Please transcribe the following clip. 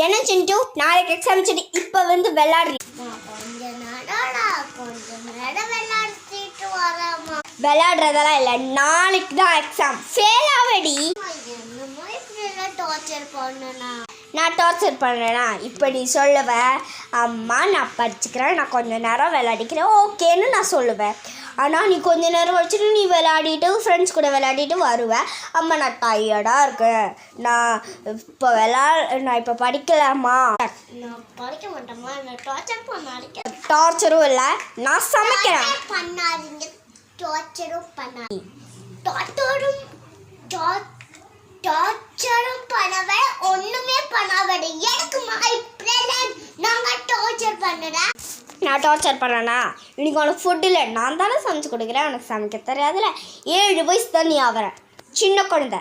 என்ன சிண்டு நாளைக்கு எக்ஸாம் வச்சுட்டு இப்போ வந்து விளையாடுறீ விளையாடுறதெல்லாம் இல்லை, நாளைக்கு தான் எக்ஸாம். ஃபெயில் ஆவடி. நான் டார்ச்சர் பண்ணேனா? இப்போ நீ சொல்லுவ, அம்மா நான் படிச்சுக்கிறேன், நான் கொஞ்சம் நேரம் விளையாடிக்கிறேன், ஓகேன்னு நான் சொல்லுவேன். ஆனால் நீ கொஞ்ச நேரம் வச்சுட்டு நீ விளையாடிட்டு ஃப்ரெண்ட்ஸ் கூட விளையாடிட்டு வருவேன். அம்மா நான் டயர்டாக இருக்கேன், நான் இப்போ படிக்கலாமா? நான் படிக்க மாட்டேம்மா, நான் டார்ச்சர் பண்ணாதீங்க. டார்ச்சரும் இல்லை, நான் சமைக்கிறேன். பண்ணாதீங்க, டார்ச்சரும் பண்ணாதீங்க. டார்ச்சரும் பண்ணவே ஒன்றுமே பண்ணாதீங்க. எனக்கு நாங்கள் டார்ச்சர் பண்ணுறேன். நான் டார்ச்சர் பண்ணேனா? இன்னைக்கு உனக்கு ஃபுட் இல்லை, நான் தானே சமைச்சு கொடுக்குறேன். உனக்கு சமைக்க தெரியாதுல்ல. 7 வயசு தான் நீ ஆகிறேன், சின்ன குழந்தை.